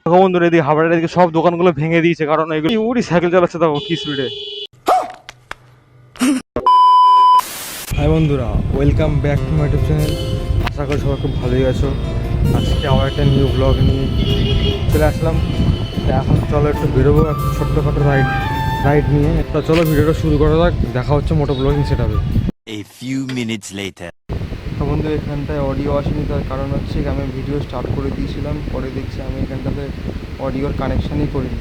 দেখো বন্ধুরা, এদিকে হাবড়ার এদিকে সব দোকানগুলো ভেঙে দিয়েছে, কারণ এগুলো উড়ি সাইকেল চালাচ্ছে, দেখো কি স্পিডে। হাই বন্ধুরা, welcome back to my YouTube channel. আশা করি সবাই খুব ভালোই আছো। আজকে আবার একটা নিউ ব্লগ নিয়ে চলে আসলাম। এখন চলো একটু বেরোবো, একটা ছোট্টখাটো রাইড নিয়ে। তো চলো ভিডিওটা শুরু করা যাক, দেখা হচ্ছে মোটো blogging সেটআপে। A few minutes later. তো বন্ধু, এখানটায় অডিও আসেনি, তার কারণ হচ্ছে আমি ভিডিও স্টার্ট করে দিয়েছিলাম, পরে দেখছি আমি এখানটাতে অডিওর কানেকশানই করিনি।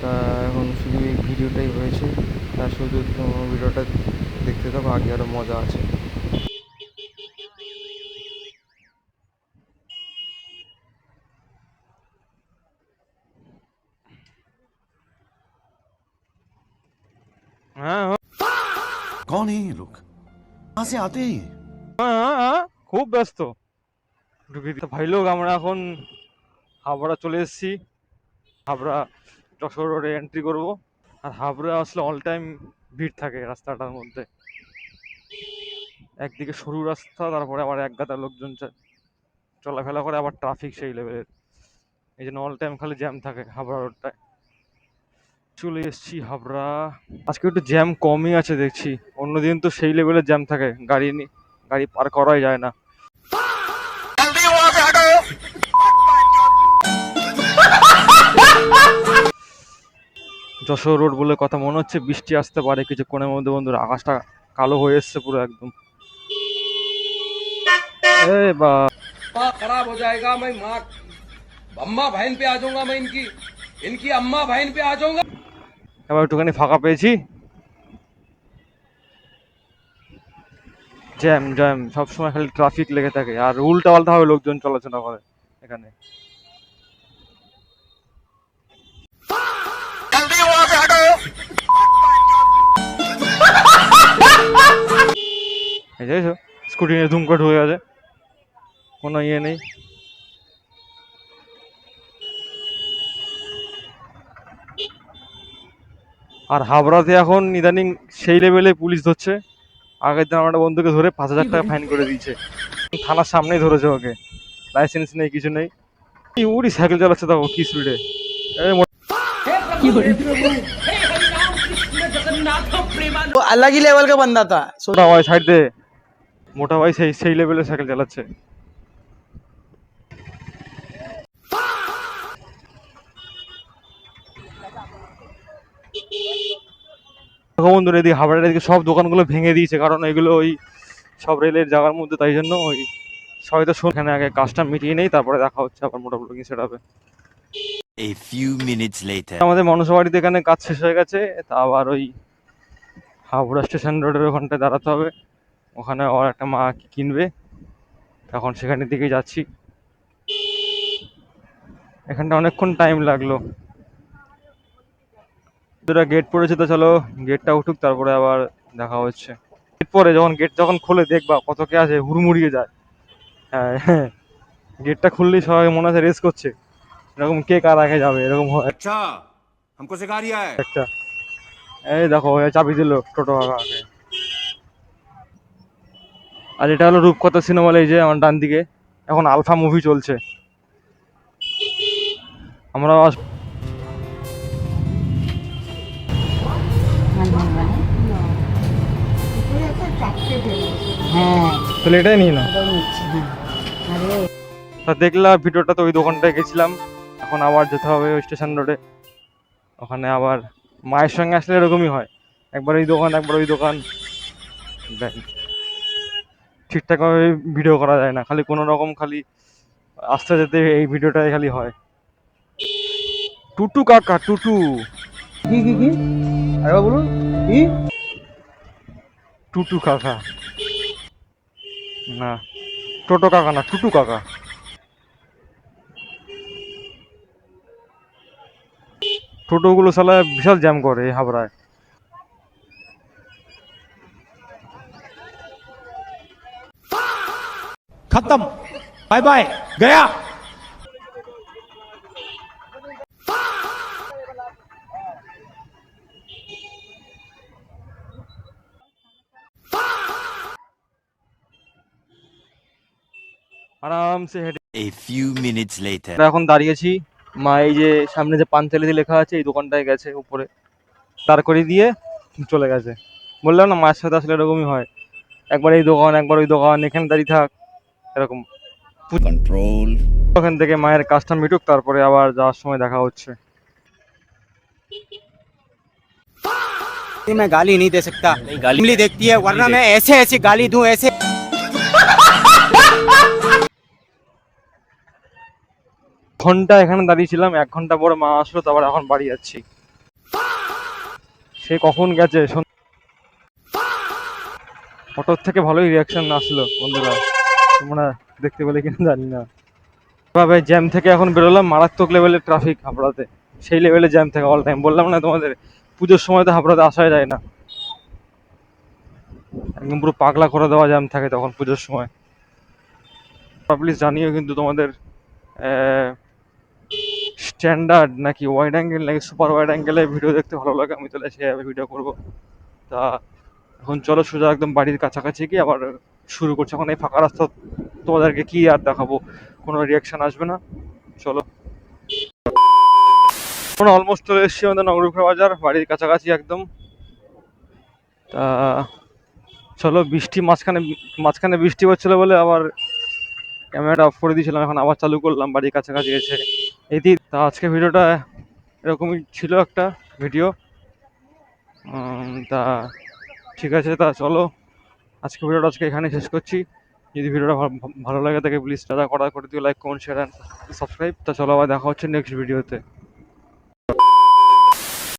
তা এখন শুধু এই ভিডিওটাই হয়েছে, তা শুধু ভিডিওটা দেখতে থাকো, আগে আরও মজা আছে। হ্যাঁ कौन है ये लोग? कहाँ से आते हैं ये? হ্যাঁ হ্যাঁ হ্যাঁ, খুব ব্যস্ত। ভাই লোক, আমরা এখন হাবড়া চলে এসেছি। হাবড়া যশোর রোডে এন্ট্রি করব। আর হাবড়া আসলে অল টাইম ভিড় থাকে রাস্তাটার মধ্যে। একদিকে সরু রাস্তা, তারপরে আবার এক গাদা লোকজন চলাফেরা করে, আবার ট্রাফিক সেই লেভেলের। এই জন্য অল টাইম খালি জ্যাম থাকে হাবড়া রোডটায়। চলে এসেছি হাবড়া। আজকে একটু জ্যাম কমই আছে দেখছি, অন্যদিন তো সেই লেভেলের জ্যাম থাকে, গাড়ি পার করাই যায় না। যশোর রোড বলে কথা, মনে হচ্ছে বৃষ্টি আসতে পারে কিছুক্ষণের মধ্যে। বন্ধুরা, আকাশটা কালো হয়ে এসছে পুরো একদম। এ বা माँ खराब हो जाएगा। मैं माँ अम्मा बहन पे आ जाऊंगा। मैं इनकी इनकी अम्मा बहन पे आ जाऊंगा। এবার একটুখানি ফাঁকা পেয়েছি। জ্যাম জ্যাম সবসময় খালি ট্রাফিক লেগে থাকে, আর উল্টা পাল্টা ভাবে লোকজন চলাচলা করে এখানে। এই যে স্কুটি নিয়ে ধুমকট হয়ে আছে, কোনো ইয়ে নেই। আর হাবড়াতে এখন ইদানিং সেই লেভেলে পুলিশ ধরছে। আগের দিন আমার একটা বন্ধুকে ধরে 5,000 টাকা ফাইন করে দিয়েছে, থানার সামনেই ধরেছে ওকে। লাইসেন্স নেই, কিছু নেই, উড়ি সাইকেল চালাচ্ছে, দেখো কি স্পিডে। वो अलग ही लेवल का बंदा था। মোটা ভাই সাইড দে, মোটা ভাই সেই সেই লেভেলে সাইকেল চালাচ্ছে। দেখো বন্ধুরা, এদিকে হাবড়ার এদিকে সব দোকানগুলো ভেঙে দিয়েছে, কারণ এগুলো ওই সব রেলের জায়গার মধ্যে, তাই জন্য ওই সবাই তো এখানে আগে কাজটা মিটিয়ে নেই, তারপরে দেখা হচ্ছে আবার মোটা blogging সেটআপে। A few minutes later. আমাদের মনসাবাড়িতে এখানে কাজ শেষ হয়ে গেছে, তা আবার ওই হাবড়া স্টেশন রোডের ওখানটায় দাঁড়াতে হবে। ওখানে আর একটা মা কিনবে, এখন সেখানের দিকে যাচ্ছি। এখানটা অনেকক্ষণ টাইম লাগলো। দুটা গেট পড়েছে, তো চলো গেটটা উঠুক, তারপরে আবার দেখা হচ্ছে। গেট পরে যখন খোলে দেখবা কত কে আছে, হুড়মুড়িয়ে যায়। হ্যাঁ হ্যাঁ, গেটটা খুললেই সবাই মনে আছে রেস করছে, এরকম কে কার আগে যাবে, এরকম হয় अच्छा, हमको सिखा रिया है। একটা। এই দেখো, চাবি দিল টোটো কাকা আগে। আর এটা হলো রূপকথা সিনেমা হল, এই যে আমার ডান দিকে এখন আলফা মুভি চলছে। আমরা হ্যাঁ তাহলে এটাই নিয়ে না। আরে তা দেখলাম ভিডিওটা, তো ওই দোকানটায় গেছিলাম, এখন আবার যেতে হবে ওই স্টেশন রোডে। ওখানে আবার মায়ের সঙ্গে আসলে এরকমই হয়, একবার এই দোকান একবার ওই দোকান। দেখ, ঠিকঠাকভাবে ভিডিও করা যায় না, খালি কোনো রকম খালি আস্তে যেতে এই ভিডিওটাই খালি হয়। টুটু কাকা টুটু, কি আরে বলুন কি টুটু কাকা না, টোটো কাকা না, টুটু কাকা। টোটোগুলো সালা বিশাল জ্যাম করে এই হাবড়ায়। खत्म। बाय बाय गया। আরামসে হেঁটে A few minutes later. আমরা এখন দাঁড়িয়েছি মা এই যে সামনে যে পান্থালিতে লেখা আছে এই দোকানটায় গেছে উপরে, দাঁড় করিয়ে দিয়ে চলে গেছে। বললাম না মায়ের সাথে আসলে এরকমই হয়, একবার এই দোকান একবার ওই দোকান, এখানে দাঁড়িয়ে থাক এরকম। कंट्रोल। ওখান থেকে মায়ের কাজটা মিটুক, তারপরে আবার যাওয়ার সময় দেখা হচ্ছে। मैं गाली नहीं दे सकता, गाली देखती है वरना मैं ऐसे ऐसे गाली दूं ऐसे। ঘন্টা এখানে দাঁড়িয়েছিলাম, 1 ঘন্টা পরে মা আসলো, তারপর এখন বাড়ি যাচ্ছি। সে কখন গেছে অটোর থেকে ভালোই রিয়াকশন আসলো বন্ধুরা, তোমরা দেখতে পেলে কিনা জানি না। ভাবে জ্যাম থেকে এখন বেরোলাম, মারাত্মক লেভেলের ট্রাফিক হাবড়াতে, সেই লেভেলে জ্যাম থাকে অল টাইম। বললাম না তোমাদের, পুজোর সময় তো হাবড়াতে আসা যায় না, একদম পুরো পাগলা করে দেওয়া জ্যাম থাকে তখন পুজোর সময়। প্লিজ জানিও কিন্তু তোমাদের স্ট্যান্ডার্ড নাকি ওয়াইড অ্যাঙ্গেল নাকি সুপার ওয়াইড অ্যাঙ্গেলে ভিডিও দেখতে ভালো লাগে, আমি তাহলে সেভাবে ভিডিও করবো। তা এখন চলো সোজা একদম বাড়ির কাছাকাছি গিয়ে আবার শুরু করছি। এখন এই ফাঁকা রাস্তা তোমাদেরকে কি আর দেখাবো, কোনো রিয়াকশন আসবে না। চলো, আমরা অলমোস্ট চলে এসেছি আমাদের নগরুখা বাজার, বাড়ির কাছাকাছি একদম। তা চলো, বৃষ্টি মাঝখানে মাঝখানে বৃষ্টি হচ্ছিলো বলে আবার ক্যামেরাটা অফ করে দিয়েছিলাম, এখন আবার চালু করলাম বাড়ির কাছাকাছি এসে। তা আজকে ভিডিওটা এরকমই ছিল একটা ভিডিও। তা ঠিক আছে, তা চলো আজকে ভিডিওটা এখানে শেষ করছি। যদি ভিডিওটা ভালো লাগে তাকে প্লিজ করে দিও, like comment share and subscribe. তা চলো, আবার দেখা হচ্ছে নেক্সট ভিডিওতে।